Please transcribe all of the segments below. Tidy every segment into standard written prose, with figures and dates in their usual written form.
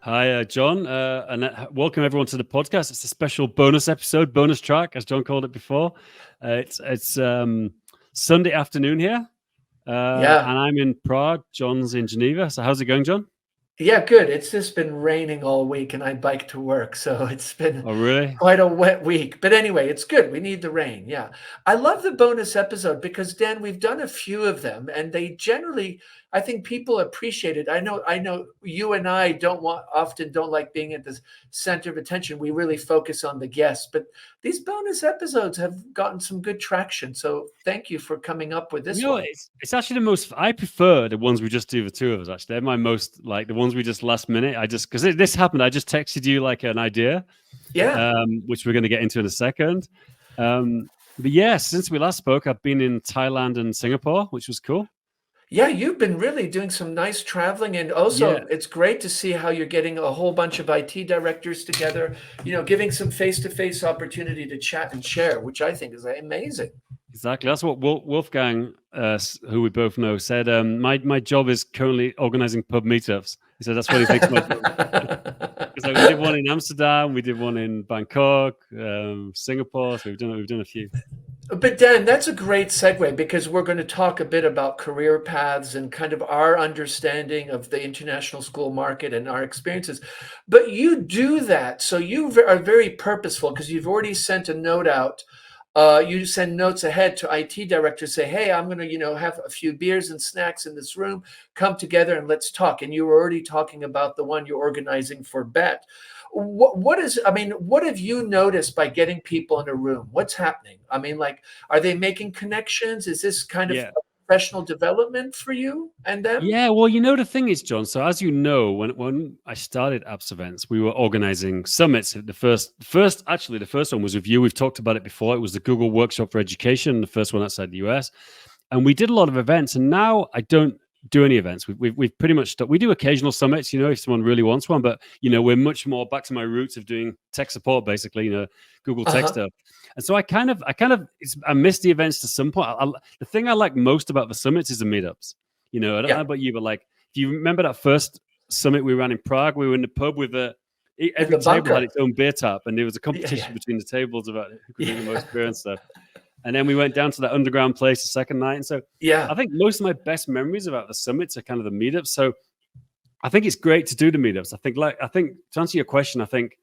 Hi, John, and welcome everyone to the podcast. It's a special bonus episode, bonus track, as John called it before. It's Sunday afternoon here, Yeah. and I'm in Prague. John's in Geneva. So how's it going, John? Yeah, good. It's just been raining all week and I bike to work, so it's been Oh, really? quite a wet week. But anyway, it's good. We need the rain. Yeah. I love the bonus episode because Dan, we've done a few of them and they generally, I think people appreciate it. I know you and I often don't like being at the center of attention. We really focus on the guests, but these bonus episodes have gotten some good traction. So thank you for coming up with this one. It's actually the most. I prefer the ones we just do the two of us. Actually, they're my most like the ones we just last minute. Because this happened. I just texted you like an idea, Yeah. which we're going to get into in a second. But yeah, since we last spoke, I've been in Thailand and Singapore, which was cool. Yeah, you've been really doing some nice traveling, and Yeah, also it's great to see how you're getting a whole bunch of IT directors together, giving some face-to-face opportunity to chat and share, which I think is amazing. exactly. That's what Wolfgang, who we both know, said. My job is currently organizing pub meetups. He said that's what he thinks my job. Because we did one in Amsterdam, we did one in Bangkok, Singapore. So we've done a few. But Dan, that's a great segue because we're going to talk a bit about career paths and kind of our understanding of the international school market and our experiences. But you do that, so you are very purposeful because you've already sent a note out. You send notes ahead to IT directors, say, "Hey, I'm going to, have a few beers and snacks in this room. Come together and let's talk." And you were already talking about the one you're organizing for Bet. What have you noticed by getting people in a room? What's happening? I mean, like, are they making connections? Is this kind of Yeah. professional development for you and them? Yeah, well, the thing is, John. So as you know, when I started Apps Events, we were organizing summits. The first one was with you. We've talked about it before. It was the Google Workshop for Education, the first one outside the US, and we did a lot of events. And now I don't do any events. We've pretty much stopped. We do occasional summits, if someone really wants one, but we're much more back to my roots of doing tech support, basically, Google Tech Uh-huh. stuff. And so I miss the events to some point. The thing I like most about the summits is the meetups. I don't know Yeah. about you, but like, if you remember that first summit we ran in Prague, we were in the pub with In every the table had bunker. its own beer tap, and there was a Yeah, competition yeah. between the tables about who could drink the Yeah. most beer and stuff. And then we went down to that underground place the second night. And so I Yeah. think most of my best memories about the summits are kind of the meetups. So I think it's great to do the meetups. I think to answer your question, I think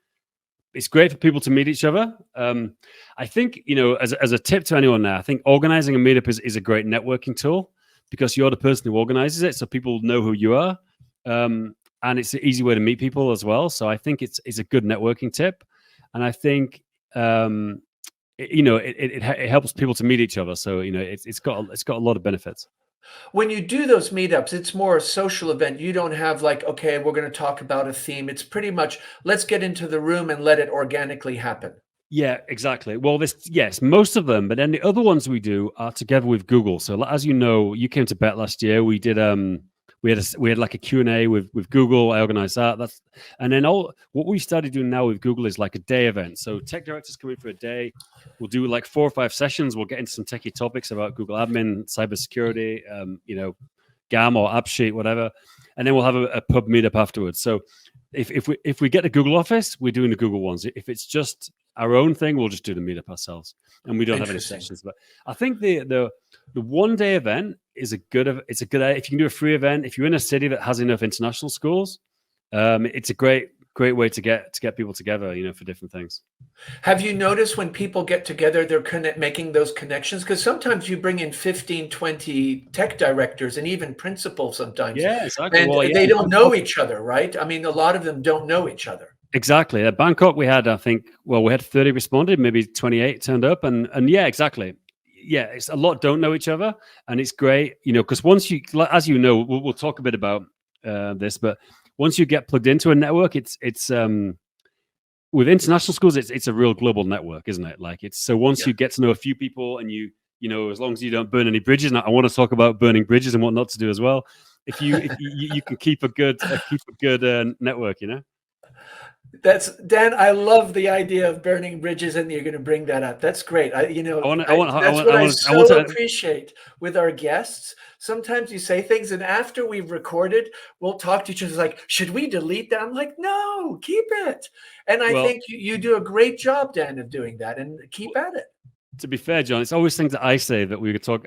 it's great for people to meet each other. I think, as a tip to anyone now, I think organizing a meetup is a great networking tool because you're the person who organizes it. So people know who you are. And it's an easy way to meet people as well. So I think it's a good networking tip. And I think, it helps people to meet each other. So, it's got a lot of benefits. When you do those meetups, it's more a social event. You don't have like, okay, we're going to talk about a theme. It's pretty much let's get into the room and let it organically happen. Yeah, exactly. Well, yes, most of them, but then the other ones we do are together with Google. So, as you know, you came to Bet last year. We did we had like a Q&A with Google. I organized that. And then what we started doing now with Google is like a day event. So tech directors come in for a day. We'll do like 4 or 5 sessions. We'll get into some techie topics about Google admin, cybersecurity, GAM or AppSheet, whatever. And then we'll have a pub meetup afterwards. So if we get the Google office, we're doing the Google ones. If it's just our own thing, we'll just do the meetup ourselves, and we don't have any Interesting. sessions. But I think the 1 day event is a good if you can do a free event. If you're in a city that has enough international schools, it's a great way to get people together, for different things. Have you noticed when people get together, they're making those connections? Because sometimes you bring in 15, 20 tech directors and even principals sometimes, Yeah, exactly. and Well, yeah, they don't know each other, right? I mean, a lot of them don't know each other. exactly. At Bangkok, we had, I think, we had 30 responded, maybe 28 turned up, and yeah, exactly. Yeah, it's a lot don't know each other, and it's great, because once you, as you know, we'll talk a bit about this, but once you get plugged into a network, it's with international schools, it's a real global network, isn't it? Like so once Yeah. you get to know a few people, and as long as you don't burn any bridges, and I want to talk about burning bridges and what not to do as well. If you can keep a good network, That's Dan, I love the idea of burning bridges, and you're gonna bring that up. That's great. That's what I I want I want so to appreciate with our guests. Sometimes you say things, and after we've recorded, we'll talk to each other like, "Should we delete that?" I'm like, "No, keep it." And I well. think you do a great job, Dan, of doing that, and keep at it. To be fair, John, it's always things that I say that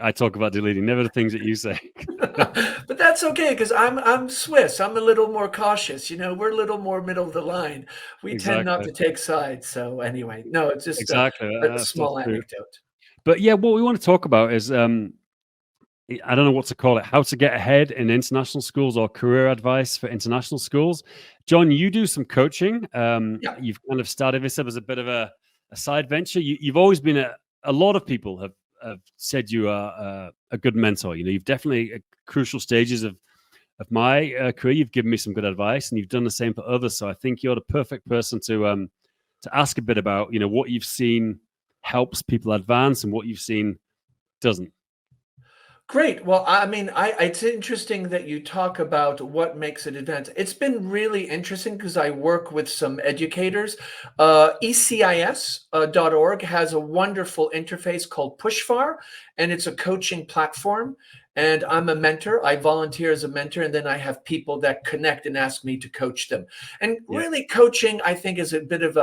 I talk about deleting, never the things that you say. But that's okay because I'm Swiss. I'm a little more cautious. We're a little more middle of the line. We tend not Exactly, to take sides. So anyway, no, it's just exactly. a That's small true. anecdote. But yeah, what we want to talk about is I don't know what to call it, how to get ahead in international schools or career advice for international schools. John, you do some coaching. Yeah. You've kind of started this up as a bit of a side venture. You've always been a lot of people have said you are a good mentor. You've definitely at crucial stages of my career. You've given me some good advice, and you've done the same for others. So I think you're the perfect person to ask a bit about what you've seen helps people advance and what you've seen doesn't. Great. Well, I mean, it's interesting that you talk about what makes it advance. It's been really interesting because I work with some educators. ECIS.org has a wonderful interface called Pushfar, and it's a coaching platform. And I'm a mentor. I volunteer as a mentor, and then I have people that connect and ask me to coach them. And Yeah, really, coaching, I think, is a bit of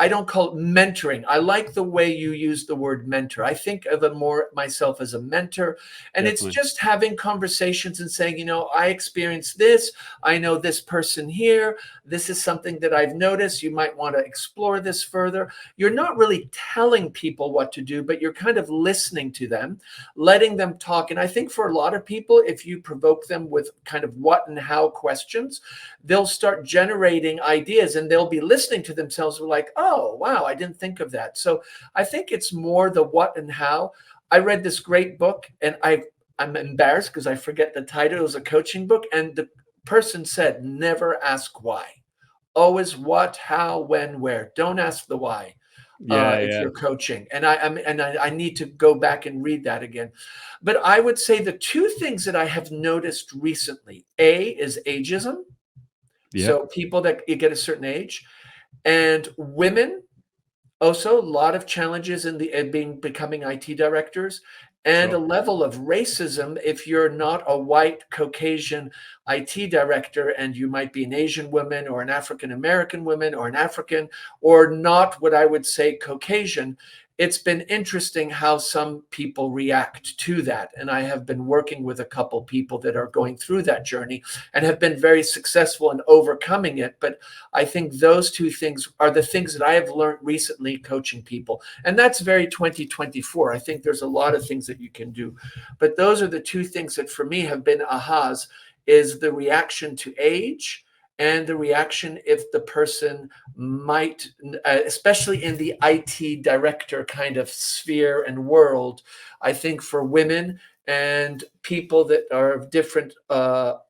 I don't call it mentoring. I like the way you use the word mentor. I think of it more myself as a mentor, and it's definitely. just having conversations and saying, I experienced this. I know this person here. This is something that I've noticed. You might want to explore this further. You're not really telling people what to do, but you're kind of listening to them, letting them talk. And I think for a lot of people, if you provoke them with kind of what and how questions, they'll start generating ideas and they'll be listening to themselves like, oh, wow, I didn't think of that. So I think it's more the what and how. I read this great book and I'm embarrassed because I forget the title. It was a coaching book, and the person said, "Never ask why. Always what, how, when, where. Don't ask the why Yeah, if yeah, you're coaching." And I need to go back and read that again. But I would say the two things that I have noticed recently: A is ageism, yeah. so people that you get a certain age, and women also, a lot of challenges in becoming IT directors, and a Sure. level of racism if you're not a white Caucasian IT director and you might be an Asian woman or an African American woman or an African or not what I would say Caucasian. It's been interesting how some people react to that. And I have been working with a couple people that are going through that journey and have been very successful in overcoming it. But I think those two things are the things that I have learned recently coaching people. And that's very 2024. I think there's a lot of things that you can do. But those are the two things that for me have been ahas is the reaction to age and the reaction if the person might, especially in the IT director kind of sphere and world, I think for women and people that are of different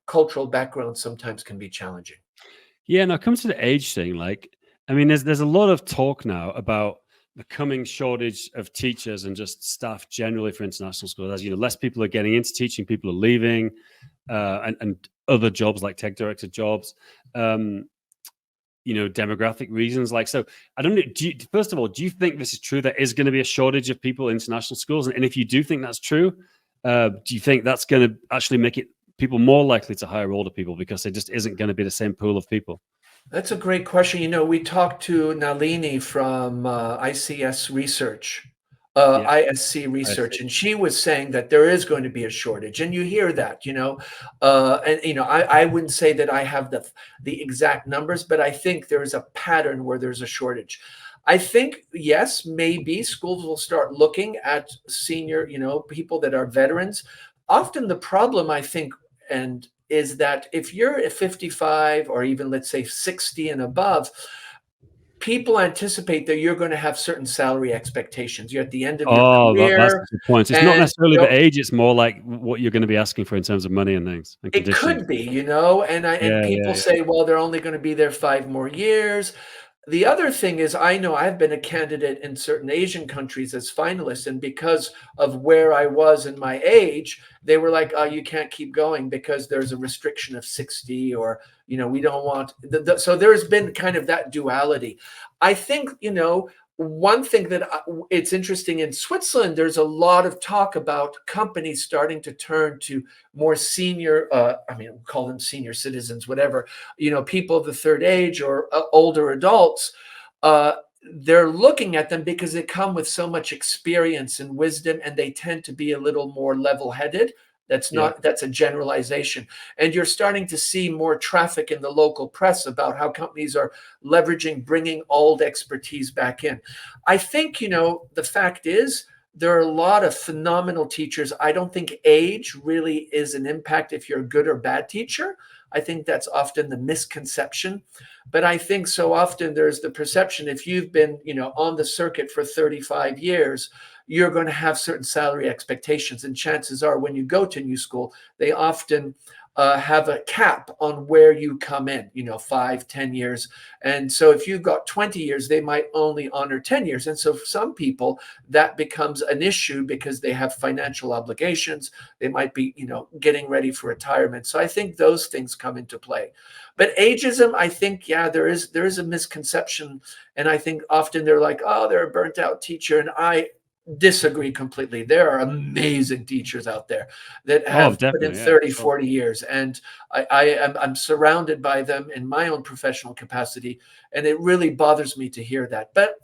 cultural backgrounds sometimes can be challenging. Yeah, now it comes to the age thing. Like, I mean, there's a lot of talk now about the coming shortage of teachers and just staff generally for international schools. As less people are getting into teaching, people are leaving, and other jobs like tech director jobs. Um, demographic reasons. Like, so I don't know. First of all, do you think this is true? There is going to be a shortage of people in international schools, and if you do think that's true, do you think that's going to actually make it people more likely to hire older people because there just isn't going to be the same pool of people? That's a great question. We talked to Nalini from Yeah, ISC I see. Research, and she was saying that there is going to be a shortage, and you hear that, and I wouldn't say that I have the exact numbers, but I think there is a pattern where there's a shortage. I think yes, maybe schools will start looking at senior, people that are veterans. Often the problem, I think, and is that if you're at 55 or even let's say 60 and above, people anticipate that you're going to have certain salary expectations. You're at the end of your Oh, that's a career, good point. So it's not and necessarily the age; it's more like what you're going to be asking for in terms of money and things and it conditions. could be, and Yeah, people yeah, yeah. say, well, they're only going to be there 5 more years. The other thing is, I know I've been a candidate in certain Asian countries as finalists, and because of where I was in my age, they were like, "Oh, you can't keep going because there's a restriction of 60, or we don't want." So there's been kind of that duality. I think one thing that it's interesting in Switzerland. There's a lot of talk about companies starting to turn to more senior. I mean, we'll call them senior citizens, whatever, people of the third age or older adults. uh, they're looking at them because they come with so much experience and wisdom, and they tend to be a little more level-headed. Yeah. That's a generalization. And you're starting to see more traffic in the local press about how companies are leveraging, bringing old expertise back in. I think, the fact is, there are a lot of phenomenal teachers. I don't think age really is an impact if you're a good or bad teacher. I think that's often the misconception. But I think so often there's the perception, if you've been, on the circuit for 35 years, you're going to have certain salary expectations. And chances are when you go to new school, they often have a cap on where you come in, 5, 10 years. And so if you've got 20 years, they might only honor 10 years. And so for some people, that becomes an issue because they have financial obligations. They might be, getting ready for retirement. So I think those things come into play. But ageism, I think, yeah, there is a misconception. And I think often they're like, oh, they're a burnt out teacher. And I disagree completely. There are amazing teachers out there that Oh, have put in definitely. Yeah, 30, sure. 40 years. And I'm surrounded by them in my own professional capacity. And it really bothers me to hear that. But,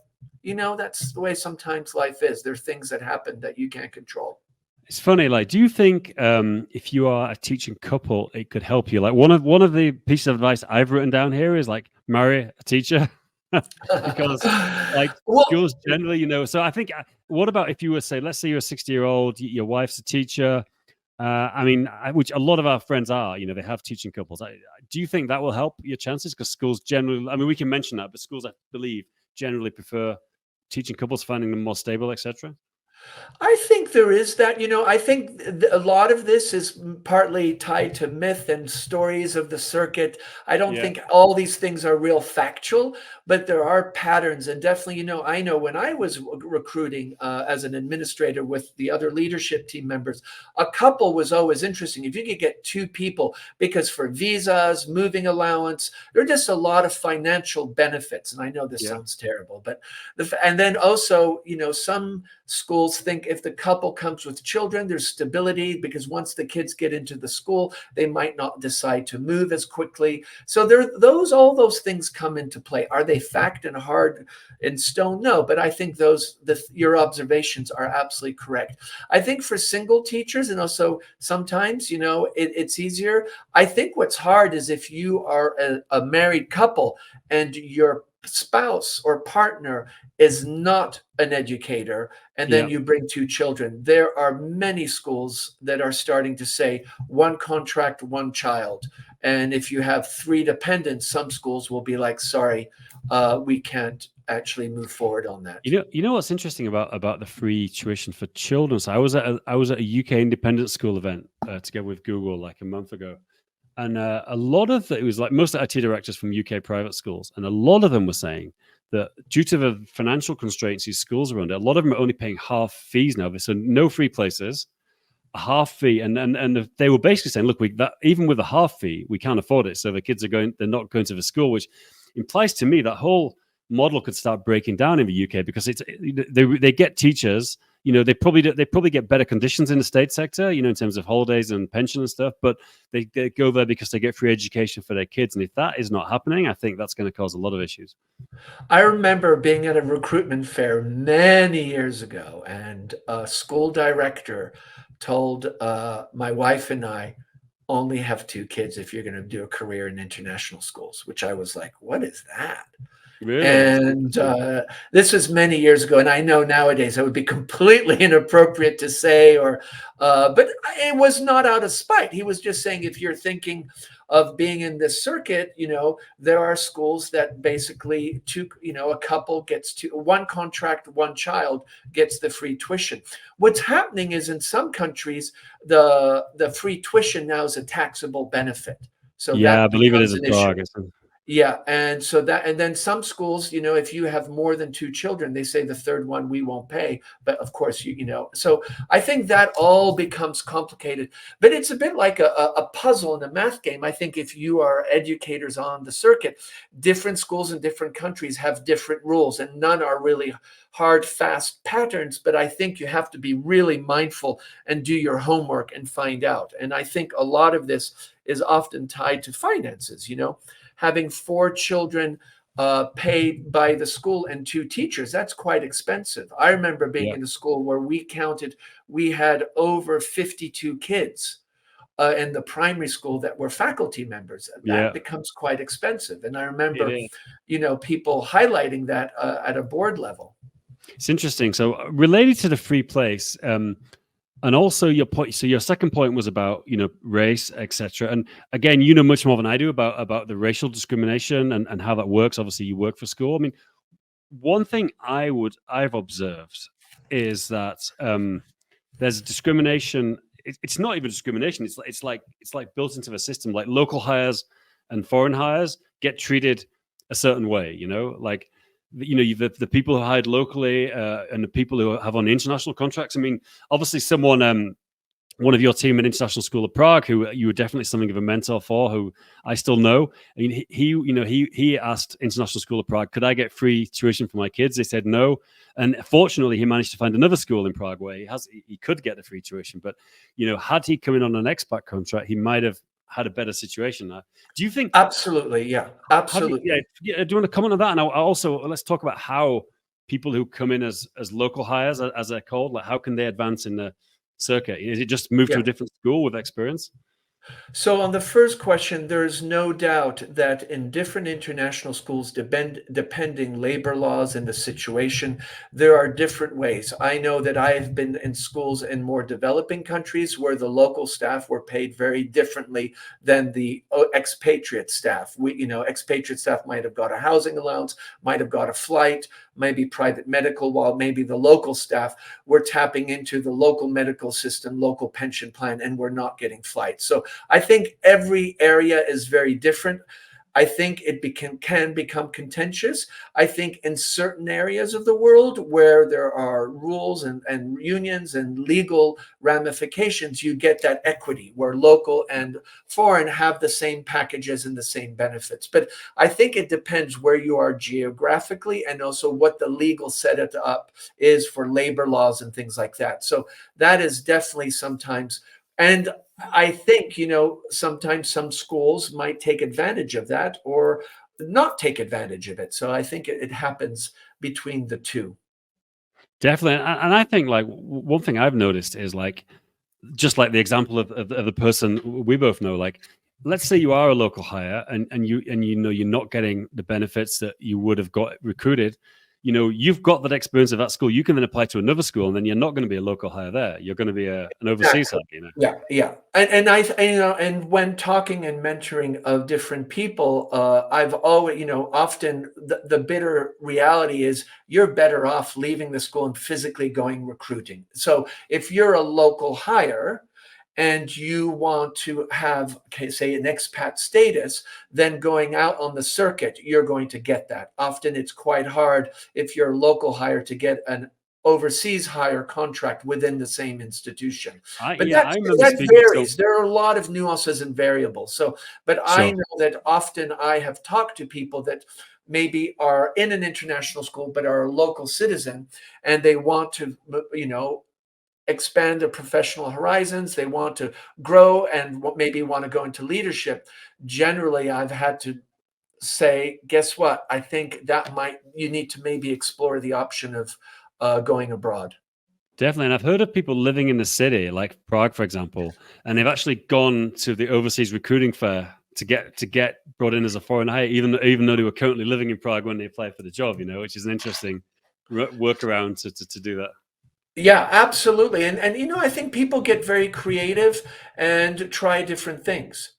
that's the way sometimes life is. There are things that happen that you can't control. It's funny. Like, do you think if you are a teaching couple, it could help you? Like, one of the pieces of advice I've written down here is like marry a teacher, because like Well, schools generally, So I think, what about if you were, say, let's say you're a 60-year-old, your wife's a teacher. I mean, which a lot of our friends are. They have teaching couples. Do you think that will help your chances? Because schools generally, I mean, we can mention that, but schools, I believe, generally prefer teaching couples, finding them more stable, etc. I think there is that. I think a lot of this is partly tied to myth and stories of the circuit. I don't Yeah. think all these things are real factual, but there are patterns. And definitely, I know when I was recruiting as an administrator with the other leadership team members, a couple was always interesting. If you could get two people, because for visas, moving allowance, there are just a lot of financial benefits. And I know this Yeah. sounds terrible, but and then also, some schools think if the couple comes with children, there's stability, because once the kids get into the school, they might not decide to move as quickly. So all those things come into play. Are they fact and hard in stone? No, but I think your observations are absolutely correct. I think for single teachers, and also sometimes, it's easier. I think what's hard is if you are a married couple and your spouse or partner is not an educator, and then Yeah. you bring two children. There are many schools that are starting to say one contract, one child. And if you have three dependents, some schools will be like, sorry, we can't actually move forward on that. You know what's interesting about the free tuition for children? So I was at a UK independent school event together with Google like a month ago, and a lot of it was like most IT directors from UK private schools, and a lot of them were saying that due to the financial constraints these schools are under, a lot of them are only paying half fees now. So no free places, a half fee, and they were basically saying, look, that even with a half fee, we can't afford it. So the kids they're not going to the school, which implies to me that whole model could start breaking down in the UK, because they get teachers. They probably get better conditions in the state sector, in terms of holidays and pension and stuff. But they go there because they get free education for their kids, and if that is not happening, I think that's going to cause a lot of issues. I remember being at a recruitment fair many years ago, and a school director told my wife and I, only have two kids if you're going to do a career in international schools, which I was like, what is that? Really, that's And interesting. this was many years ago, and I know nowadays that would be completely inappropriate to say, but it was not out of spite. He was just saying, if you're thinking of being in this circuit, there are schools that basically a couple gets one contract, one child gets the free tuition. What's happening is in some countries, the free tuition now is a taxable benefit. So Yeah, I that believe it is becomes a an issue. dog. Yeah, and so that and then some schools, if you have more than 2 children, they say the 3rd one we won't pay, but of course, so I think that all becomes complicated, but it's a bit like a puzzle in a math game. I think if you are educators on the circuit, different schools in different countries have different rules, and none are really hard, fast patterns, but I think you have to be really mindful and do your homework and find out, and I think a lot of this is often tied to finances, having 4 children paid by the school and 2 teachers, that's quite expensive. I remember being Yeah, in a school where we had over 52 kids in the primary school that were faculty members. That yeah, becomes quite expensive. And I it remember, is. people highlighting that at a board level. It's interesting. So related to the free place, and also your point. So your second point was about race, etc. And again, you know much more than I do about the racial discrimination and how that works. Obviously, you work for school. I mean, one thing I've observed is that there's discrimination. It's not even discrimination. It's like built into the system. Like local hires and foreign hires get treated a certain way. Like the people who hired locally and the people who have on international contracts. I mean, obviously, one of your team at International School of Prague, who you were definitely something of a mentor for, who I still know. I mean, he asked International School of Prague, could I get free tuition for my kids? They said no, and fortunately, he managed to find another school in Prague where he could get the free tuition. But had he come in on an expat contract, he might have had a better situation. Do you think? Absolutely. Yeah, How do you? Yeah, absolutely. yeah. Do you want to comment on that? And also let's talk about how people who come in as local hires, as they're called, like how can they advance in the circuit? Is it just move to Yeah. a different school with experience? So, on the first question, there is no doubt that in different international schools, depending labor laws and the situation, there are different ways. I know that I have been in schools in more developing countries where the local staff were paid very differently than the expatriate staff. Expatriate staff might have got a housing allowance, might have got a flight, maybe private medical, while maybe the local staff were tapping into the local medical system, local pension plan, and we're not getting flights. So I think every area is very different. I think can become contentious. I think in certain areas of the world where there are rules and unions and legal ramifications, you get that equity where local and foreign have the same packages and the same benefits. But I think it depends where you are geographically and also what the legal setup is for labor laws and things like that. So that is definitely sometimes. And I think, sometimes some schools might take advantage of that or not take advantage of it. So I think it happens between the two. Definitely, and I think like one thing I've noticed is like just like the example of the person we both know. Like, let's say you are a local hire and you're not getting the benefits that you would have got recruited. You've got that experience of that school. You can then apply to another school, and then you're not going to be a local hire there. You're going to be an overseas Exactly. hire. Yeah, yeah. And when talking and mentoring of different people, I've always, often the bitter reality is you're better off leaving the school and physically going recruiting. So if you're a local hire and you want to have, okay, say, an expat status, then going out on the circuit, you're going to get that. Often it's quite hard if you're a local hire to get an overseas hire contract within the same institution. But I remember that speaking. So varies. There are a lot of nuances and variables. So, but I sure. know that often I have talked to people that maybe are in an international school but are a local citizen and they want to, expand their professional horizons. They want to grow and maybe want to go into leadership. Generally, I've had to say, guess what? I think you need to maybe explore the option of going abroad. Definitely, and I've heard of people living in the city, like Prague, for example, and they've actually gone to the overseas recruiting fair to get brought in as a foreign hire, even though they were currently living in Prague when they applied for the job. Which is an interesting workaround to do that. Yeah, absolutely. And I think people get very creative and try different things.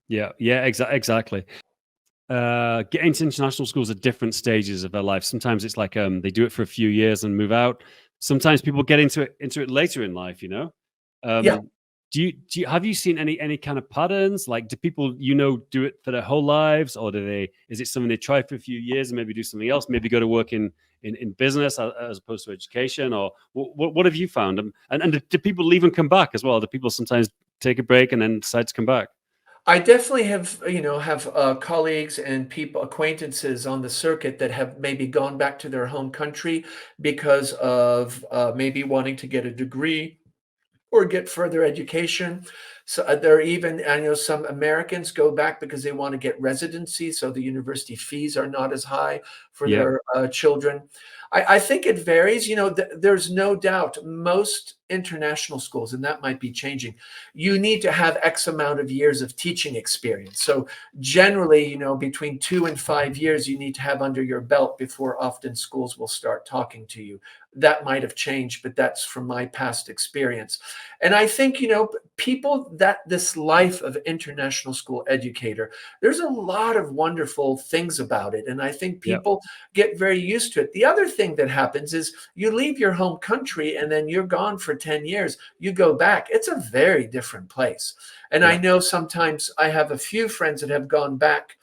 Yeah, yeah, exactly. Getting to international schools at different stages of their life. Sometimes it's like they do it for a few years and move out. Sometimes people get into it later in life. Yeah, Um, Have you seen any kind of patterns? Like, do people do it for their whole lives, or is it something they try for a few years and maybe do something else, maybe go to work in business as opposed to education, or what have you found? And do people leave and come back as well? Do people sometimes take a break and then decide to come back? I definitely have colleagues and people acquaintances on the circuit that have maybe gone back to their home country because of maybe wanting to get a degree or get further education. So there are even, I know some Americans go back because they want to get residency, so the university fees are not as high for Yeah, their children. I think it varies. There's no doubt most international schools, and that might be changing, you need to have X amount of years of teaching experience. So generally, between 2 and 5 years, you need to have under your belt before often schools will start talking to you. That might have changed, but that's from my past experience. And I think, people that this life of international school educator, there's a lot of wonderful things about it. And I think yeah, people get very used to it. The other thing that happens is you leave your home country and then you're gone for 10 years. You go back, it's a very different place. And I yeah, know sometimes I have a few friends that have gone back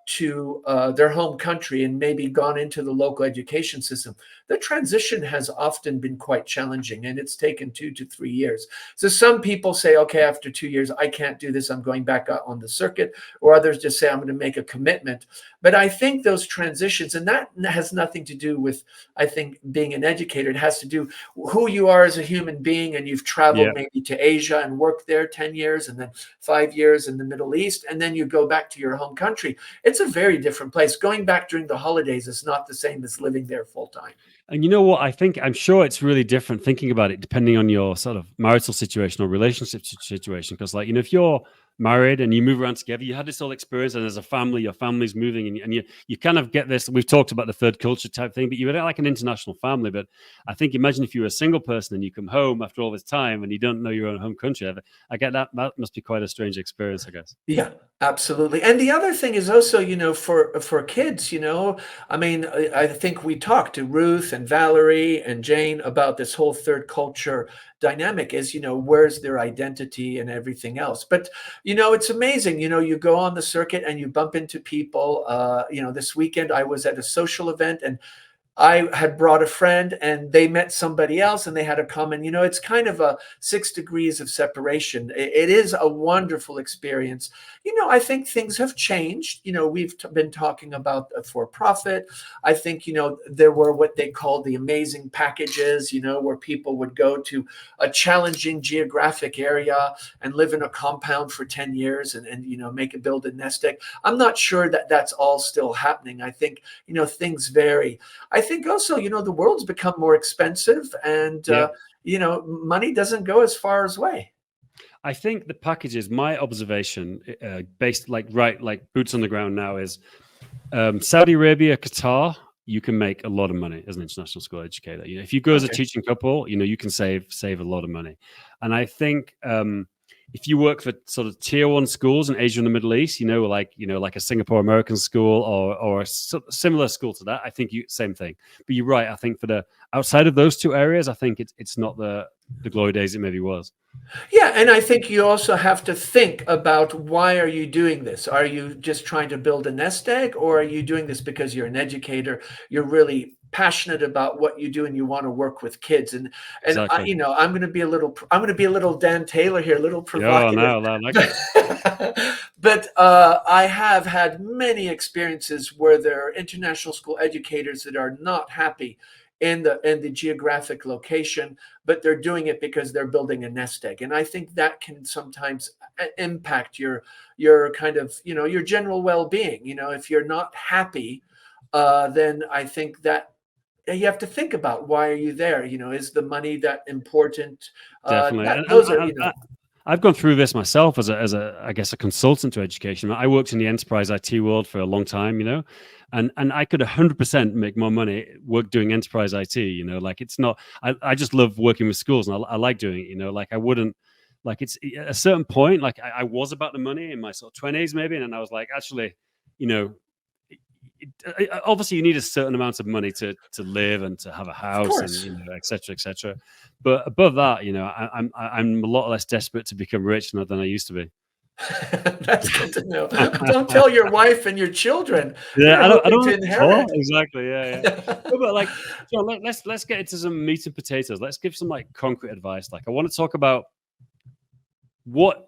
to their home country and maybe gone into the local education system. The transition has often been quite challenging, and it's taken 2 to 3 years. So some people say, okay, after 2 years, I can't do this, I'm going back out on the circuit, or others just say, I'm going to make a commitment. But I think those transitions, and that has nothing to do with, I think, being an educator. It has to do who you are as a human being, and you've yeah. traveled maybe to Asia and worked there 10 years, and then 5 years in the Middle East, and then you go back to your home country. It's a very different place. Going back during the holidays is not the same as living there full time. And you know what? I'm sure it's really different thinking about it depending on your sort of marital situation or relationship situation. Because, like, if you're married and you move around together, you had this whole experience, and as a family, your family's moving, and you kind of get this. We've talked about the third culture type thing, but you're like an international family. But I think, imagine if you were a single person and you come home after all this time and you don't know your own home country. I get that. That must be quite a strange experience, I guess. Yeah, absolutely. And the other thing is also, for kids, I mean, I think we talked to Ruth and Valerie and Jane about this whole third culture dynamic is, where's their identity and everything else. But, it's amazing, you go on the circuit and you bump into people. This weekend I was at a social event and I had brought a friend and they met somebody else and they had a common, it's kind of a 6 degrees of separation. It is a wonderful experience. I think things have changed. We've been talking about for profit. I think, there were what they called the amazing packages, where people would go to a challenging geographic area and live in a compound for 10 years and build a nest egg. I'm not sure that that's all still happening. I think, things vary. I think also, the world's become more expensive and, Yeah. money doesn't go as far as way. I think the packages, my observation, based like boots on the ground now, is Saudi Arabia, Qatar. You can make a lot of money as an international school educator. If you go as a Okay. teaching couple, you can save a lot of money. And I think if you work for sort of tier one schools in Asia and the Middle East, like a Singapore American school or a similar school to that, I think same thing. But you're right. I think for the outside of those two areas, I think it's not the glory days it maybe was. Yeah, and I think you also have to think about why are you doing this? Are you just trying to build a nest egg, or are you doing this because you're an educator, you're really passionate about what you do and you want to work with kids? And I, Exactly. I'm going to be a little Dan Taylor here, a little Yeah, provocative. no, I like it. But I have had many experiences where there are international school educators that are not happy in the geographic location, but they're doing it because they're building a nest egg. And I think that can sometimes impact your kind of, your general well-being. If you're not happy, then I think that you have to think about why are you there? Is the money that important? Definitely. That And those are, I've gone through this myself as a I guess a consultant to education. I worked in the enterprise IT world for a long time, and I could 100% make more money doing enterprise IT. Like it's not. I just love working with schools, and I like doing it. Like I wouldn't. Like it's at a certain point. Like I was about the money in my sort of 20s maybe, and then I was like, actually, you know, obviously you need a certain amount of money to live and to have a Of house and course. et cetera, et cetera. But above that, I'm a lot less desperate to become rich than I used to be. That's good to know. Don't tell your wife and your children. Yeah, You're I hoping don't to have to talk. inherit. Exactly. Yeah, yeah. No, but like, let's get into some meat and potatoes. Let's give some like concrete advice. Like, I want to talk about what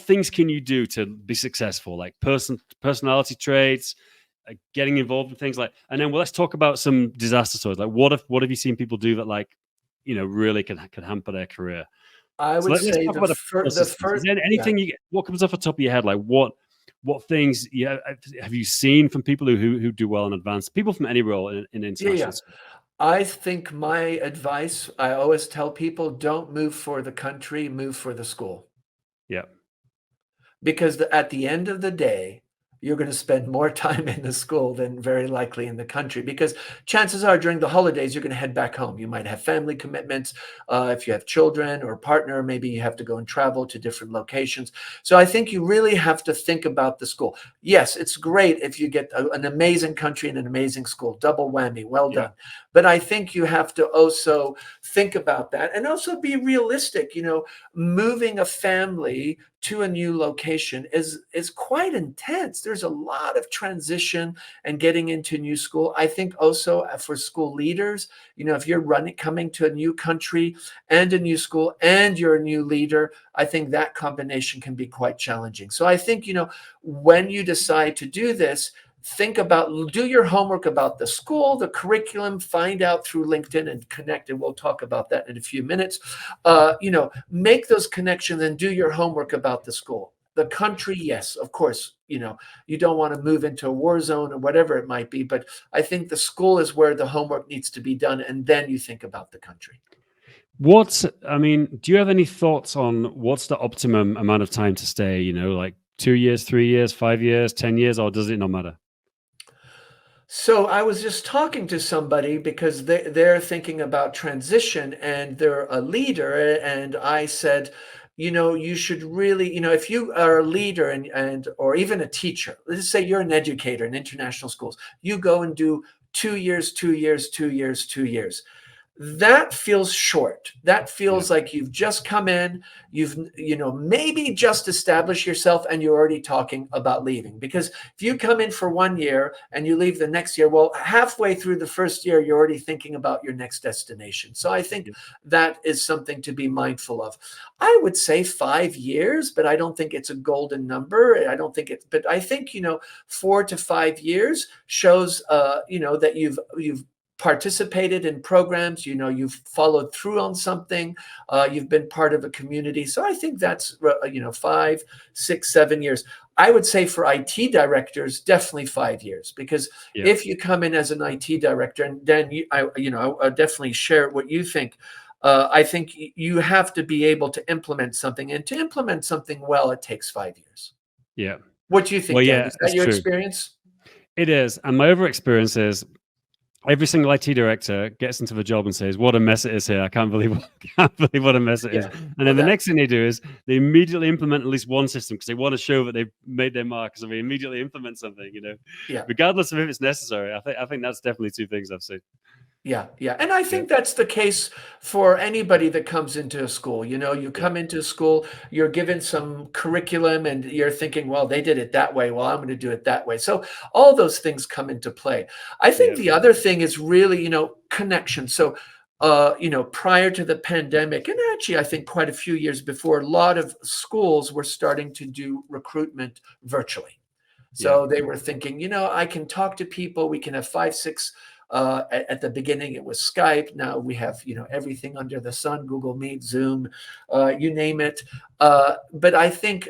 things can you do to be successful, like personality traits, getting involved in things like, and then let's talk about some disaster stories. Like, what have you seen people do that like, really can hamper their career? I So would let's say talk about the the systems. Is first, there yeah. anything what comes off the top of your head? Like what things have you seen from people who do well in advance? People from any role in Yeah, international yeah. school. I think my advice, I always tell people, don't move for the country, move for the school. Yeah, Because at the end of the day, you're going to spend more time in the school than very likely in the country. Because chances are during the holidays, you're going to head back home. You might have family commitments. If you have children or a partner, maybe you have to go and travel to different locations. So I think you really have to think about the school. Yes, it's great if you get an amazing country and an amazing school, double whammy, well yeah, done. But I think you have to also think about that and also be realistic. Moving a family to a new location is quite intense. There's a lot of transition and getting into new school. I think also for school leaders, if you're coming to a new country and a new school and you're a new leader, I think that combination can be quite challenging. So I think, when you decide to do this, do your homework about the school, the curriculum, find out through LinkedIn and connect, and we'll talk about that in a few minutes. Make those connections and do your homework about the school. The country, yes, of course, you don't want to move into a war zone or whatever it might be, but I think the school is where the homework needs to be done, and then you think about the country. do you have any thoughts on what's the optimum amount of time to stay? Like 2 years, 3 years, 5 years, 10 years, or does it not matter? So I was just talking to somebody because they're thinking about transition and they're a leader. And I said, you should really, if you are a leader and or even a teacher, let's say you're an educator in international schools, you go and do 2 years, 2 years, 2 years, 2 years. That feels short. That Yeah, feels like you've just come in, you've maybe just established yourself and you're already talking about leaving. Because if you come in for 1 year and you leave the next year, well, halfway through the first year, you're already thinking about your next destination. So I think yeah, that is something to be mindful of. I would say 5 years, but I don't think it's a golden number. I don't think but I think, 4 to 5 years shows, that you've participated in programs, you've followed through on something, you've been part of a community. So I think that's 5, 6, 7 years. I would say for IT directors, definitely 5 years, because yeah, if you come in as an IT director, and then I definitely share what you think. I think you have to be able to implement something, and to implement something well, it takes 5 years. yeah. What do you Well, think, Dan? yeah, Is that it's your true. experience? It is. And my other experience is every single IT director gets into the job and says, "What a mess it is here! I can't believe, can't believe what a mess it is." Yeah. And Well, then the that next thing they do is they immediately implement at least one system because they want to show that they've made their mark. So they immediately implement something, yeah. regardless of if it's necessary. I think that's definitely two things I've seen. Yeah, yeah. And I Yeah, think that's the case for anybody that comes into a school. You yeah, come into school, you're given some curriculum and you're thinking, well, they did it that way. Well, I'm going to do it that way. So all those things come into play. I think yeah, the other thing is really, connection. So, prior to the pandemic, and actually, I think quite a few years before, a lot of schools were starting to do recruitment virtually. yeah, So they were thinking, I can talk to people. We can have 5, 6. At the beginning, it was Skype. Now we have, everything under the sun: Google Meet, Zoom, you name it. But I think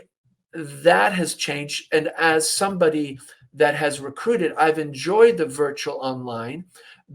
that has changed. And as somebody that has recruited, I've enjoyed the virtual online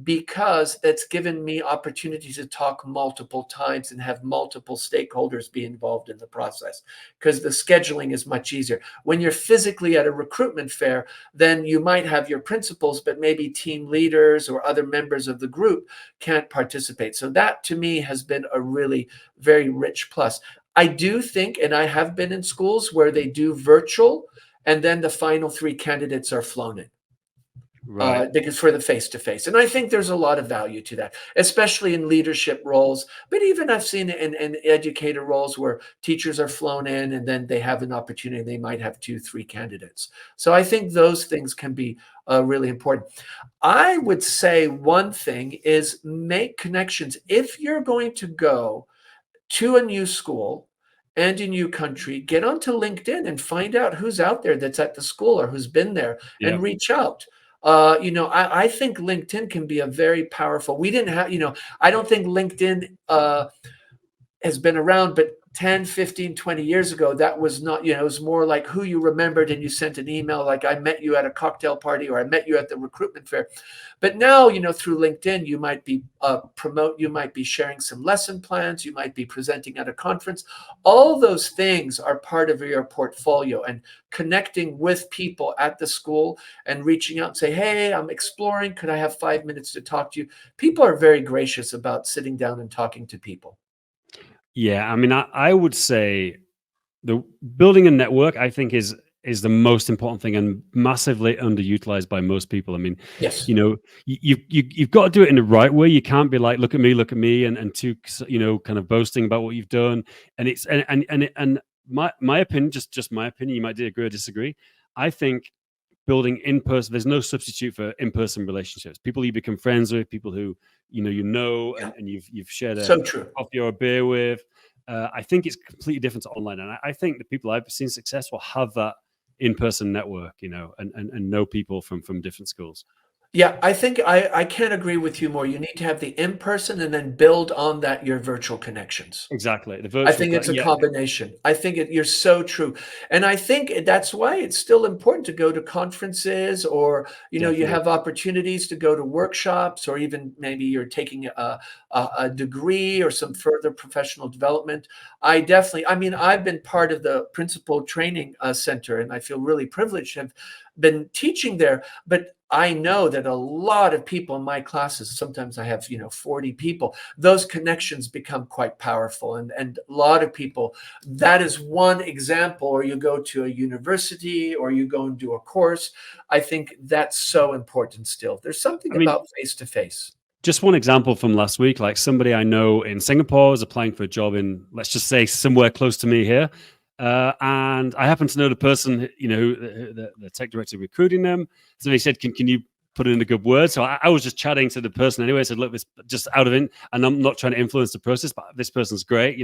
because that's given me opportunities to talk multiple times and have multiple stakeholders be involved in the process, because the scheduling is much easier. When you're physically at a recruitment fair, then you might have your principals, but maybe team leaders or other members of the group can't participate. So that to me has been a really very rich plus. I do think, and I have been in schools where they do virtual and then the final 3 candidates are flown in. Right. because for the face-to-face. And I think there's a lot of value to that, especially in leadership roles. But even I've seen in educator roles where teachers are flown in and then they have an opportunity, they might have 2, 3 candidates. So I think those things can be really important. I would say one thing is make connections. If you're going to go to a new school and a new country, get onto LinkedIn and find out who's out there that's at the school or who's been there Yeah. and reach out. I think LinkedIn can be a very powerful. We didn't have, I don't think LinkedIn has been around, but 10, 15, 20 years ago, that was not, it was more like who you remembered and you sent an email like I met you at a cocktail party or I met you at the recruitment fair. But now, through LinkedIn, you might be you might be sharing some lesson plans, you might be presenting at a conference. All those things are part of your portfolio, and connecting with people at the school and reaching out and say, hey, I'm exploring. Could I have 5 minutes to talk to you? People are very gracious about sitting down and talking to people. Yeah. I mean, I would say the building a network, I think, is the most important thing and massively underutilized by most people. I mean, Yes. you've got to do it in the right way. You can't be like, look at me, and too, kind of boasting about what you've done. And it's and my opinion, just my opinion. You might agree or disagree. I think building in person, there's no substitute for in person relationships. People you become friends with, people who Yeah. and you've shared a So true. coffee or a beer with. I think it's completely different to online, and I think the people I've seen successful have that in-person network, and know people from different schools. Yeah, I think I can't agree with you more. You need to have the in-person and then build on that your virtual connections. Exactly, the I virtual. think it's a Yeah, combination. I think you're so true. And I think that's why it's still important to go to conferences or, you definitely, have opportunities to go to workshops or even maybe you're taking a degree or some further professional development. I mean, I've been part of the principal training center and I feel really privileged to have been teaching there. But I know that a lot of people in my classes, sometimes I have, 40 people, those connections become quite powerful. And a lot of people, that is one example, or you go to a university or you go and do a course. I think that's so important still. There's something I mean, about face to face. just one example from last week, like somebody I know in Singapore is applying for a job in, let's just say, somewhere close to me here. And I happen to know the person, the tech director recruiting them. So he said, can you put in a good word? So I was just chatting to the person anyway. I said, look, this just out of it, and I'm not trying to influence the process, but this person's great,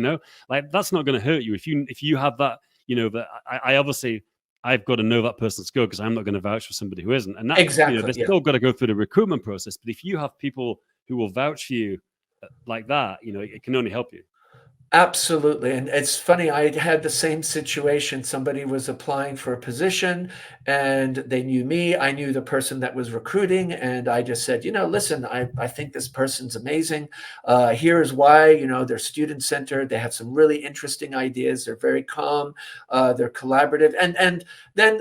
like that's not going to hurt you. If you have that, that I obviously, I've got to know that person's good because I'm not going to vouch for somebody who isn't. And that, Exactly. they're Yeah. still got to go through the recruitment process. But if you have people who will vouch for you like that, it can only help you. Absolutely, and it's funny, I had the same situation. Somebody was applying for a position, and they knew me. I knew the person that was recruiting, and I just said, "Listen, I think this person's amazing. Here's why. They're student-centered. They have some really interesting ideas. They're very calm. They're collaborative." And then,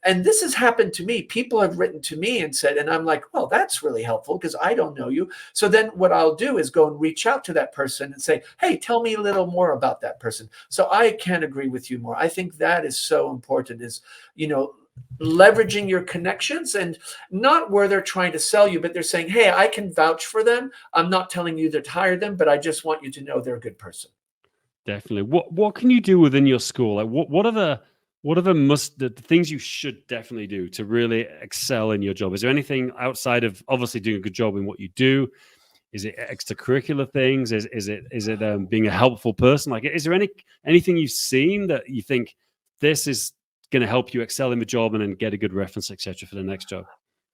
and this has happened to me. People have written to me and said, and I'm like, "Well, that's really helpful because I don't know you." So then what I'll do is go and reach out to that person and say, hey, tell me a little more about that person. So I can't agree with you more. I think that is so important is, leveraging your connections and not where they're trying to sell you, but they're saying, hey, I can vouch for them. I'm not telling you to hire them, but I just want you to know they're a good person. Definitely. What can you do within your school? Like what are the things you should definitely do to really excel in your job? Is there anything outside of obviously doing a good job in what you do? Is it extracurricular things? Is it being a helpful person? Like, is there anything you've seen that you think this is going to help you excel in the job and then get a good reference, etc., for the next job?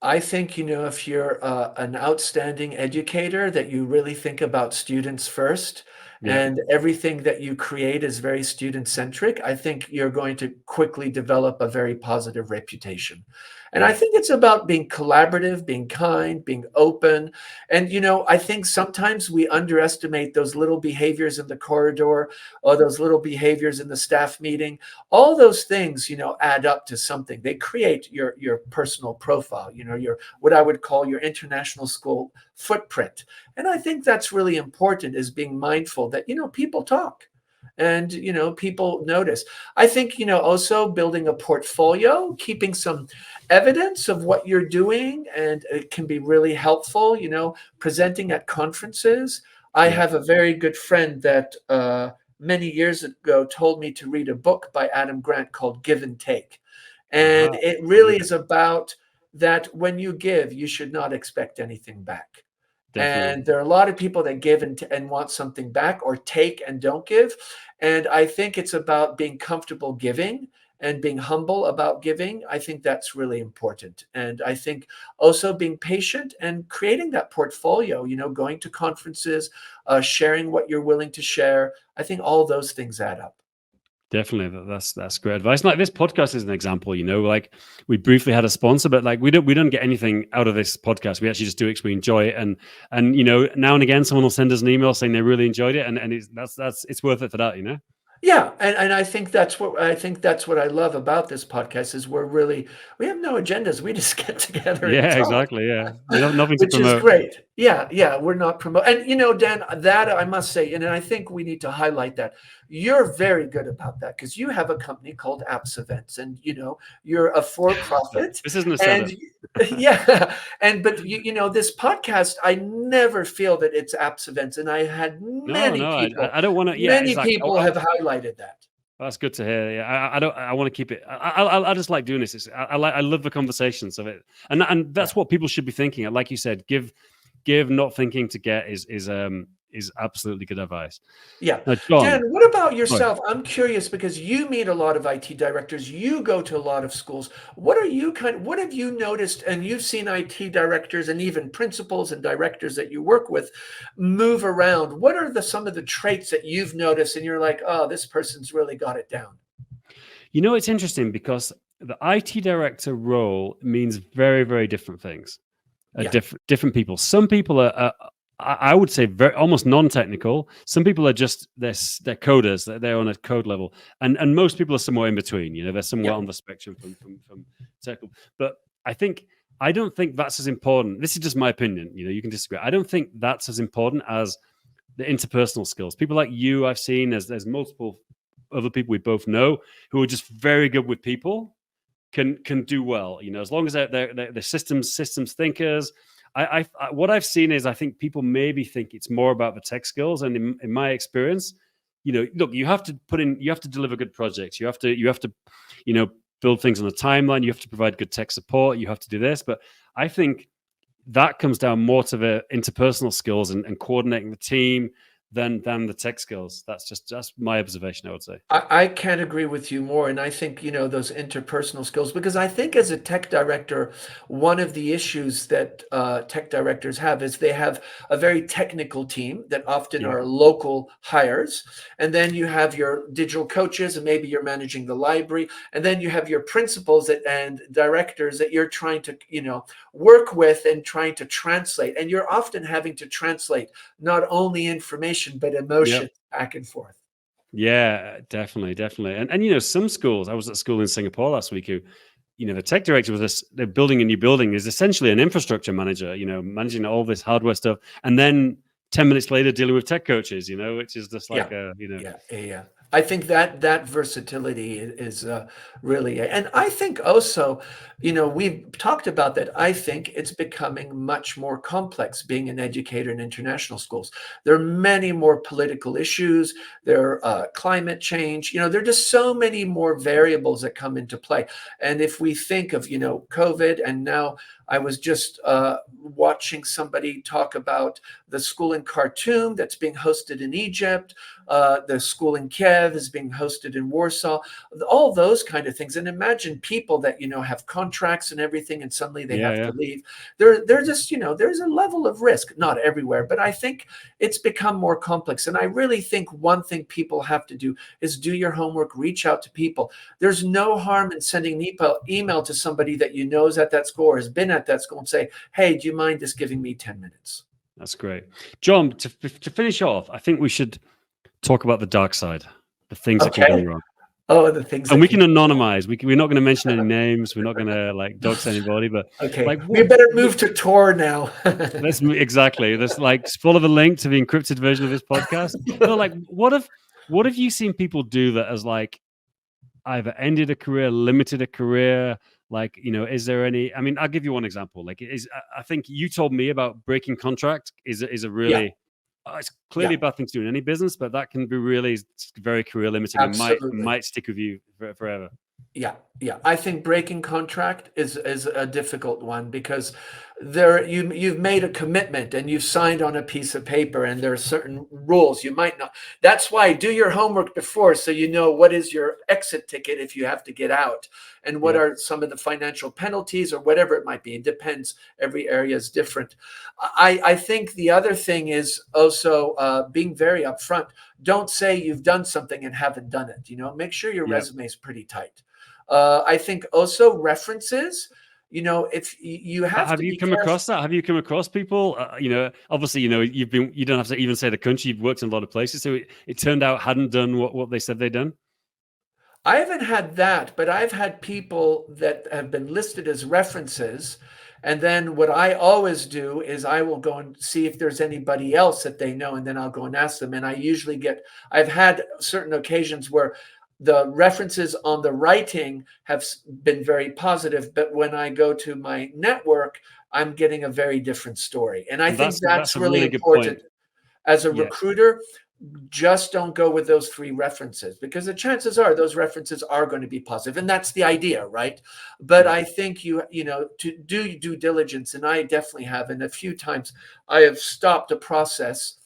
I think, if you're an outstanding educator, that you really think about students first Yeah, and everything that you create is very student centric. I think you're going to quickly develop a very positive reputation. And I yeah, think it's about being collaborative, being kind, being open. And, I think sometimes we underestimate those little behaviors in the corridor or those little behaviors in the staff meeting. All those things, add up to something. They create your personal profile, your what I would call your international school footprint. And I think that's really important is being mindful that, people talk. and people notice. I think also building a portfolio, keeping some evidence of what you're doing, and it can be really helpful. Presenting at conferences. I Yeah. have a very good friend that many years ago told me to read a book by Adam Grant called Give and Take, and it really is about that when you give, you should not expect anything back. Definitely. And there are a lot of people that give and want something back, or take and don't give. And I think it's about being comfortable giving and being humble about giving. I think that's really important. And I think also being patient and creating that portfolio, going to conferences, sharing what you're willing to share. I think all those things add up. Definitely, that's great advice. Like this podcast is an example, like we briefly had a sponsor, but like we don't get anything out of this podcast. We actually just do it because we enjoy it, and now and again someone will send us an email saying they really enjoyed it, and it's worth it for that. Yeah, and I think that's what I love about this podcast is we have no agendas. We just get together and Yeah, talk. exactly. Yeah, nothing to Which is promote. great. Yeah, we're not promoting. And Dan, that I must say, and I think we need to highlight that you're very good about that because you have a company called Apps Events, and you're a for-profit, This isn't a and setup. yeah, but this podcast, I never feel that it's Apps Events, and I had No, I don't want to. Yeah, many exactly. people have highlighted that. That's good to hear. Yeah, I don't. I want to keep it. I just like doing this. I love the conversations of it, and that's what people should be thinking. Like you said, give, not thinking to get is absolutely good advice. Yeah. Now, John, Dan, what about sorry. yourself? I'm curious because you meet a lot of IT directors, you go to a lot of schools. What have you noticed? And you've seen IT directors and even principals and directors that you work with move around. What are some of the traits that you've noticed and you're like, oh, this person's really got it down? It's interesting because the IT director role means very, very different things. Yeah. Different people. Some people are I would say very almost non-technical. Some people are just they're coders. They're on a code level, and most people are somewhere in between. They're somewhere on the spectrum from technical. But I don't think that's as important. This is just my opinion. You can disagree. I don't think that's as important as the interpersonal skills. People like you, I've seen. There's multiple other people we both know who are just very good with people. Can do well. As long as they're systems thinkers. I what I've seen is I think people maybe think it's more about the tech skills, and in my experience, look, you have to deliver good projects. You have to build things on a timeline. You have to provide good tech support. You have to do this, but I think that comes down more to the interpersonal skills and coordinating the team than the tech skills. That's my observation, I would say. I can't agree with you more. And I think, those interpersonal skills, because I think as a tech director, one of the issues that tech directors have is they have a very technical team that often Yeah. are local hires. And then you have your digital coaches, and maybe you're managing the library. And then you have your principals and directors that you're trying to, work with and trying to translate. And you're often having to translate not only information, but emotion back and forth. Yeah, definitely. And some schools, I was at school in Singapore last week who, the tech director they're building a new building, is essentially an infrastructure manager, managing all this hardware stuff. And then 10 minutes later dealing with tech coaches, which is just like, Yeah. I think that versatility is really, and I think also, we've talked about that. I think it's becoming much more complex being an educator in international schools. There are many more political issues. There are climate change. There are just so many more variables that come into play. And if we think of, COVID, and now I was just watching somebody talk about the school in Khartoum that's being hosted in Egypt. The school in Kiev is being hosted in Warsaw, all those kind of things. And imagine people that, have contracts and everything, and suddenly they have to leave. They're just, there's a level of risk, not everywhere, but I think it's become more complex. And I really think one thing people have to do is do your homework, reach out to people. There's no harm in sending an email to somebody that is at that school or has been at that school and say, hey, do you mind just giving me 10 minutes? That's great. John, to finish off, I think we should talk about the dark side, the things that can go wrong. Oh, the things. And we can anonymize. We're not going to mention any names. We're not going to dox anybody. But okay, we better move to Tor now. Exactly. There's follow the link to the encrypted version of this podcast. No, what What have you seen people do that has like either ended a career, limited a career? Like, is there any? I mean, I'll give you one example. Like, I think you told me about breaking contract is a Yeah, really it's clearly yeah, a bad thing to do in any business, but that can be really very career limiting and might absolutely. might stick with you forever. Yeah, yeah. I think breaking contract is a difficult one because there you've made a commitment and you've signed on a piece of paper and there are certain rules you might not. That's why do your homework before so you know what is your exit ticket if you have to get out and what Yeah. are some of the financial penalties or whatever it might be. It depends. Every area is different. I think the other thing is also being very upfront. Don't say you've done something and haven't done it. Make sure your Yeah. resume is pretty tight. I think also references, if you have Have to you be come careful. across that? Have you come across people? Obviously, you don't have to even say the country. You've worked in a lot of places, so it turned out hadn't done what they said they'd done. I haven't had that, but I've had people that have been listed as references. And then what I always do is I will go and see if there's anybody else that they know, and then I'll go and ask them. And I've had certain occasions where the references on the writing have been very positive, but when I go to my network, I'm getting a very different story. And I And think that's that's a really really good point. important as a Yeah, recruiter. Just don't go with those three references because the chances are those references are going to be positive, and that's the idea, right? But yeah. I think to do due diligence, and I definitely have, and a few times I have stopped a process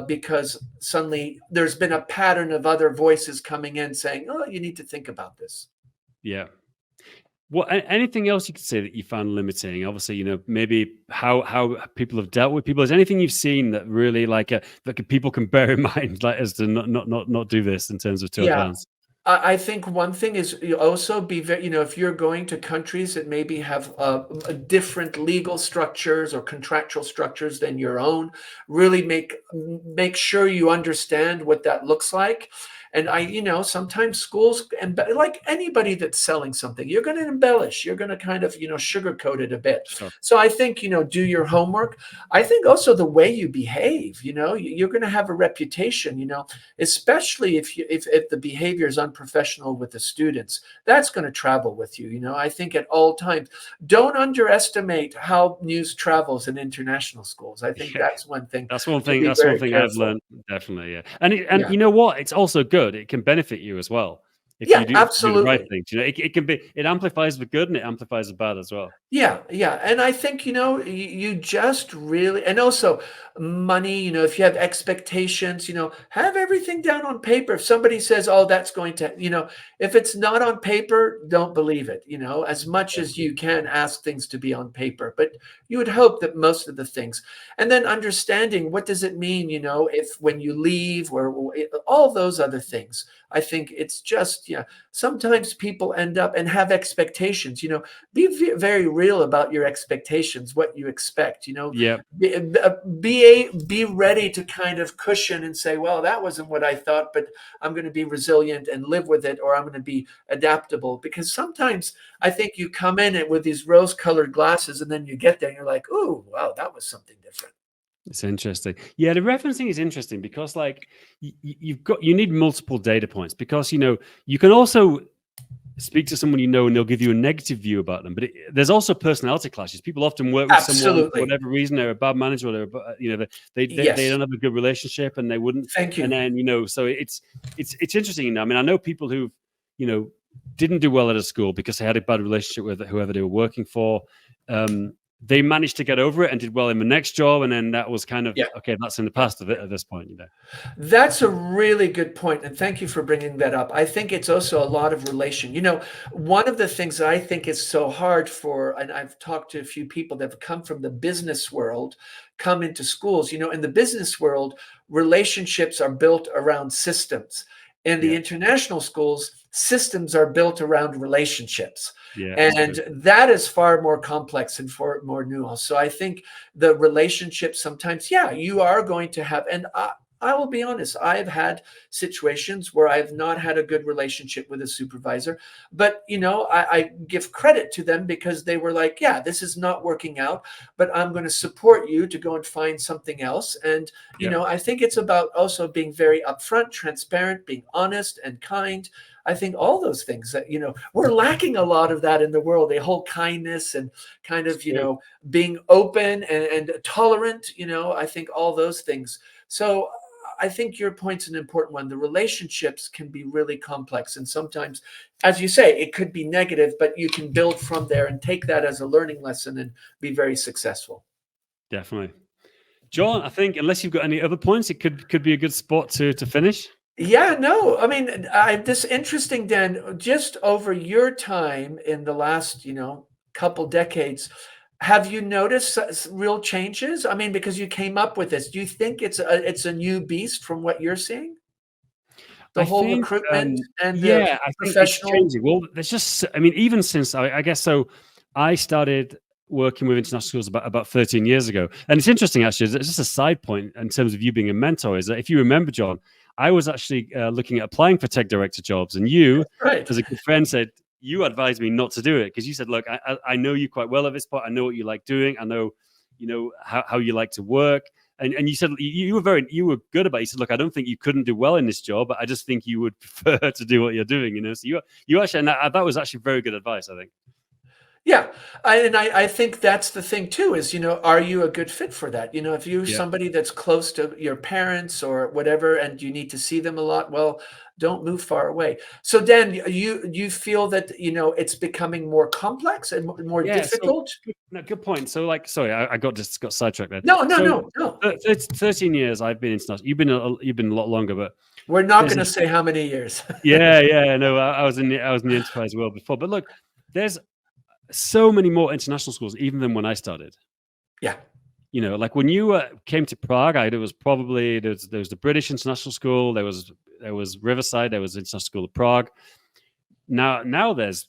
because suddenly there's been a pattern of other voices coming in saying, "Oh, you need to think about this." Yeah. What anything else you could say that you found limiting? Obviously, maybe how people have dealt with people. Is anything you've seen that really people can bear in mind, like as to not do this in terms of tour Yeah, plans? I think one thing is you also be very, if you're going to countries that maybe have different legal structures or contractual structures than your own, really make sure you understand what that looks like. And sometimes schools, and like anybody that's selling something, you're going to embellish, you're going to kind of, sugarcoat it a bit. Sure. So I think, do your homework. I think also the way you behave, you're going to have a reputation, especially if the behavior is unprofessional with the students. That's going to travel with you. I think at all times, don't underestimate how news travels in international schools. I think Yeah. that's one thing That's one to thing. be That's one very thing I've careful. learned. Definitely, yeah. And Yeah, you know what? It's also good. It can benefit you as well if yeah, you do the right absolutely. things. It amplifies the good and it amplifies the bad as well. Yeah, yeah, and I think, you just really, and also money, if you have expectations, have everything down on paper. If somebody says, "Oh, that's going to," if it's not on paper, don't believe it, as much Yeah. as you can ask things to be on paper, but you would hope that most of the things. And then understanding what does it mean, if when you leave or all those other things. I think it's just, yeah, sometimes people end up and have expectations, be very real about your expectations, what you expect, Yeah. be ready to kind of cushion and say, well, that wasn't what I thought, but I'm going to be resilient and live with it, or I'm going to be adaptable. Because sometimes I think you come in it with these rose colored glasses and then you get there and you're like, oh, wow, that was something different. It's interesting. Yeah, the referencing is interesting because like you need multiple data points because you can also speak to someone and they'll give you a negative view about them. But there's also personality clashes. People often work with someone for Absolutely. whatever reason they're a bad manager or they Yes. don't have a good relationship and they wouldn't. Thank And you. then so it's interesting. I mean, I know people who you know didn't do well at a school because they had a bad relationship with whoever they were working for. They managed to get over it and did well in the next job, and then that was kind of Yeah. okay. That's in the Yeah. past of it at this point. That's a really good point, and thank you for bringing that up. I think it's also a lot of relation. One of the things that I think is so hard and I've talked to a few people that have come from the business world, come into schools. In the business world, relationships are built around systems. In the Yeah, international schools, systems are built around relationships. yeah, it's true. And that is far more complex and far more nuanced. So I think the relationship sometimes, yeah, you are going to have, and I will be honest, I've had situations where I've not had a good relationship with a supervisor, but I give credit to them because they were like, yeah, this is not working out, but I'm going to support you to go and find something else. And, Yep. I think it's about also being very upfront, transparent, being honest and kind. I think all those things that, we're lacking a lot of that in the world, a whole kindness and kind of, True. being open and tolerant, I think all those things. So I think your point's an important one. The relationships can be really complex. And sometimes, as you say, it could be negative, but you can build from there and take that as a learning lesson and be very successful. Definitely. John, I think unless you've got any other points, it could be a good spot to finish. Yeah, no, I mean, this interesting, Dan, just over your time in the last, couple decades, have you noticed real changes? I mean, because you came up with this, do you think it's a new beast from what you're seeing? The I whole think, recruitment and the yeah, I think it's professional. changing. Well, there's just, I mean, even since I guess so, I started working with international schools about 13 years ago, and it's interesting actually. It's just a side point in terms of you being a mentor. Is that if you remember, John, I was actually looking at applying for tech director jobs, and you, Right. as a good friend, said you advised me not to do it because you said, "Look, I know you quite well at this point. I know what you like doing. I know, how you like to work." And you said you were good about it. You said, look, I don't think you couldn't do well in this job, but I just think you would prefer to do what you're doing, So you actually, and that was actually very good advice, I think. Yeah, I think that's the thing too is, are you a good fit for that? If you're Yeah. somebody that's close to your parents or whatever, and you need to see them a lot, well, don't move far away. So Dan, you feel that, it's becoming more complex and more Yeah. So difficult? no, good point. So sorry, I got sidetracked there. No, no, So no, no. 13 years I've been international. You've been a lot longer, but We're not there's going a to say how many years. yeah. No, I was in the enterprise world before, but look, there's so many more international schools even than when I started. Yeah, Like when you came to Prague, there was the British International School, there was Riverside, there was International School of Prague. Now there's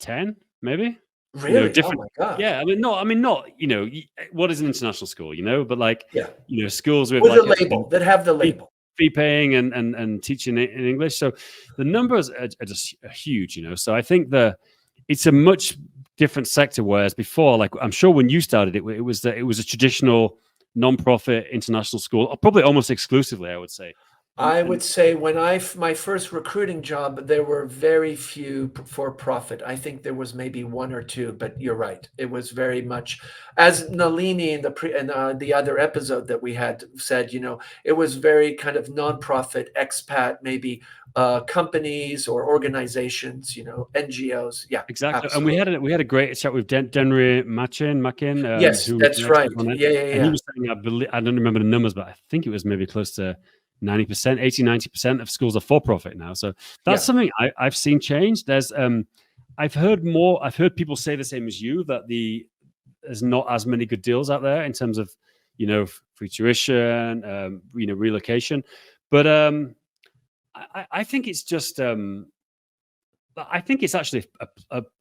10, maybe. really? Oh Different. my God. Yeah, not. What is an international school? But like, Yeah, schools with with a like a label that have the fee, label. fee paying and teaching in English. So the numbers are just huge. So I think it's a much different sector. Whereas before, like I'm sure when you started it was a traditional non-profit international school, or probably almost exclusively, I would say. I And would say when my first recruiting job, there were very few for profit. I think there was maybe one or two, but you're right. It was very much, as Nalini in the other episode that we had said, it was very kind of nonprofit, expat, maybe companies or organizations, NGOs. Yeah, exactly, and absolutely. we had a great chat with Denry Machin, Yes, who was an that's right. expert on it, Yeah, yeah, and he yeah, was saying, I don't remember the numbers, but I think it was maybe close to 90%, 80-90% of schools are for profit now. So that's yeah. something I've seen change. I've heard people say the same as you, that there's not as many good deals out there in terms of free tuition, relocation, but I think it's just. I think it's actually,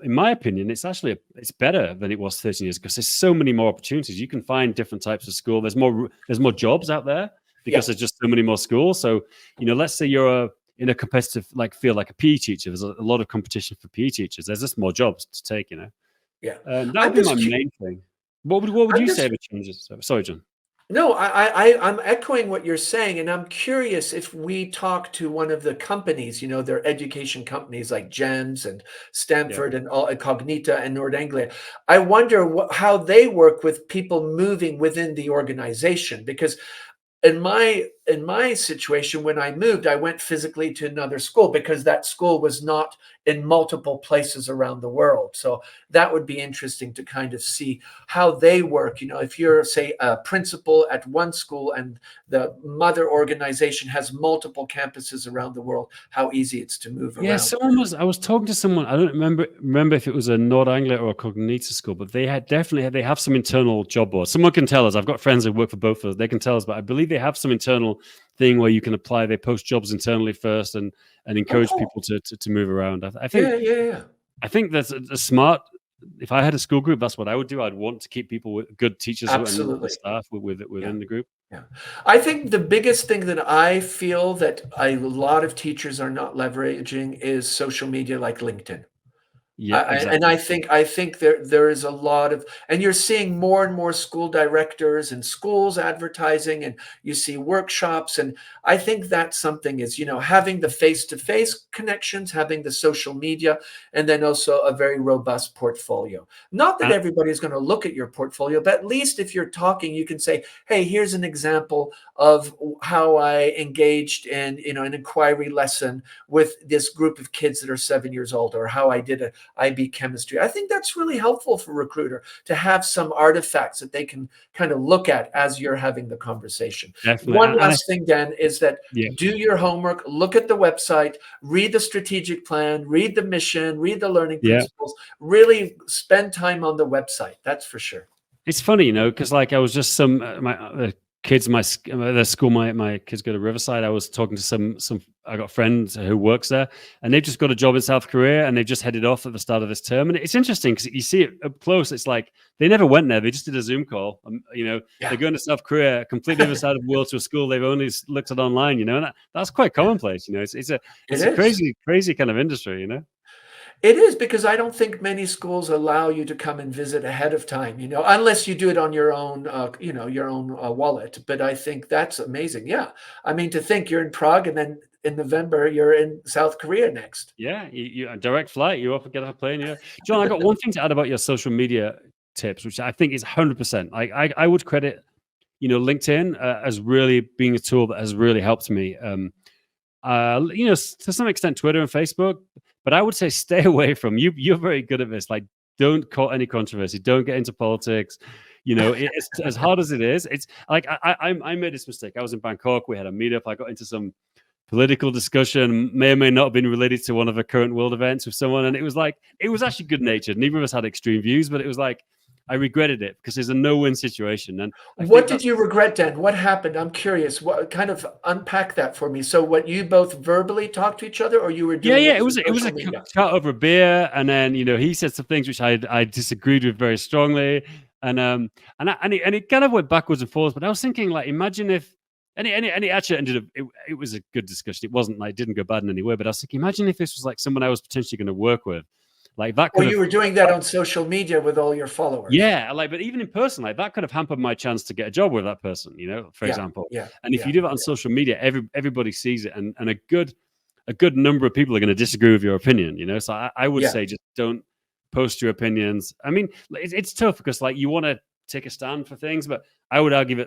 in my opinion, it's better than it was 13 years ago because there's so many more opportunities. You can find different types of school. There's more jobs out there Yeah. because there's just so many more schools. So, let's say you're in a competitive field like a PE teacher. There's a lot of competition for PE teachers. There's just more jobs to take. Yeah. That would I'm be my just cu main thing. What would I'm you say just the changes? Sorry, John. No, I'm echoing what you're saying, and I'm curious if we talk to one of the companies, their education companies like GEMS and Yeah. Stanford and all Cognita and Nord Anglia. I wonder how they work with people moving within the organization, because in my situation, when I moved, I went physically to another school because that school was not in multiple places around the world. So that would be interesting to kind of see how they work. If you're, say, a principal at one school and the mother organization has multiple campuses around the world, how easy it's to move Yeah, around. I was talking to someone. I don't remember if it was a Nord Anglia or a Cognita school, but they have some internal job boards. Someone can tell us. I've got friends who work for both of us. They can tell us, but I believe they have some internal thing where you can apply. They post jobs internally first and Oh, encourage cool. people to move around. I think Yeah, yeah, yeah. I think that's a smart. If I had a school group, that's what I would do. I'd want to keep people with good teachers and Absolutely. staff Yeah. within the group. Yeah. I think the biggest thing that I feel that a lot of teachers are not leveraging is social media like LinkedIn. Yeah, And exactly. I think there is a lot of, and you're seeing more and more school directors and schools advertising, and you see workshops, and I think that's something is, having the face-to-face connections, having the social media, and then also a very robust portfolio. Not that And everybody's going to look at your portfolio, but at least if you're talking, you can say, "Hey, here's an example of how I engaged in, an inquiry lesson with this group of kids that are 7 years old, or how I did a IB chemistry." I think that's really helpful for a recruiter to have some artifacts that they can kind of look at as you're having the conversation. definitely. One And I, last thing, Dan, is that yeah, do your homework, look at the website, read the strategic plan, read the mission, read the learning yeah. principles, really spend time on the website. That's for sure. It's funny, because like I was just some my kids, the school, my kids go to Riverside. I was talking to some. I got friends who works there, and they've just got a job in South Korea, and they've just headed off at the start of this term. And it's interesting because you see it up close. It's like they never went there; they just did a Zoom call. They're Yeah, going to South Korea, completely other side of the world, to a school they've only looked at online. And that's quite yeah, commonplace. it It's a is. crazy kind of industry. It is, because I don't think many schools allow you to come and visit ahead of time, unless you do it on your own, your own wallet. But I think that's amazing. Yeah. I mean, to think you're in Prague and then in November you're in South Korea next. Yeah, you a direct flight. You up, get off a plane. Yeah, John, I got one thing to add about your social media tips, which I think is 100%. I would credit LinkedIn as really being a tool that has really helped me. To some extent, Twitter and Facebook, but I would say stay away from you. You're very good at this. Like, don't cause any controversy. Don't get into politics. It's as hard as it is. It's like I made this mistake. I was in Bangkok. We had a meetup. I got into some political discussion, may or may not have been related to one of the current world events with someone. And it was actually good natured. Neither of us had extreme views, but it was like, I regretted it because it's a no win situation. And I What think did that's, you regret, Dan? What happened? I'm curious. What kind of unpack that for me? So what, you both verbally talked to each other, or you were yeah, doing yeah, it through it was social a media? chat over a beer. And then, he said some things which I disagreed with very strongly. And it kind of went backwards and forwards. But I was thinking, like, imagine if, and it actually ended up, it was a good discussion. It wasn't like, it didn't go bad in any way, but I was thinking, imagine if this was like someone I was potentially going to work with. Like that Or could you have, were doing that on social media with all your followers? yeah, like, but even in person, like that could have hampered my chance to get a job with that person, for Yeah, example. yeah, And if yeah. you do that on social media, everybody sees it, and a good number of people are going to disagree with your opinion. So I would Yeah. say just don't post your opinions. I mean, it's tough because like you want to take a stand for things, but I would argue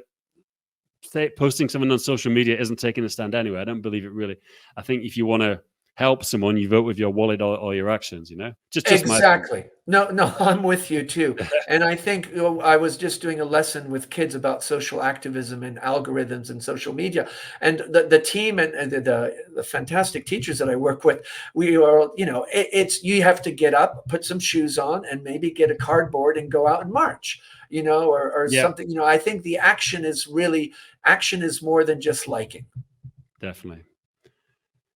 that posting something on social media isn't taking a stand anyway. I don't believe it really. I think if you want to help someone, you vote with your wallet or your actions. Just my opinion. Exactly. No, no, I'm with you too. And I think, I was just doing a lesson with kids about social activism and algorithms and social media. And the team and the fantastic teachers that I work with, we are, it's, you have to get up, put some shoes on, and maybe get a cardboard and go out and march, or Yeah, something. I think the action is more than just liking. definitely.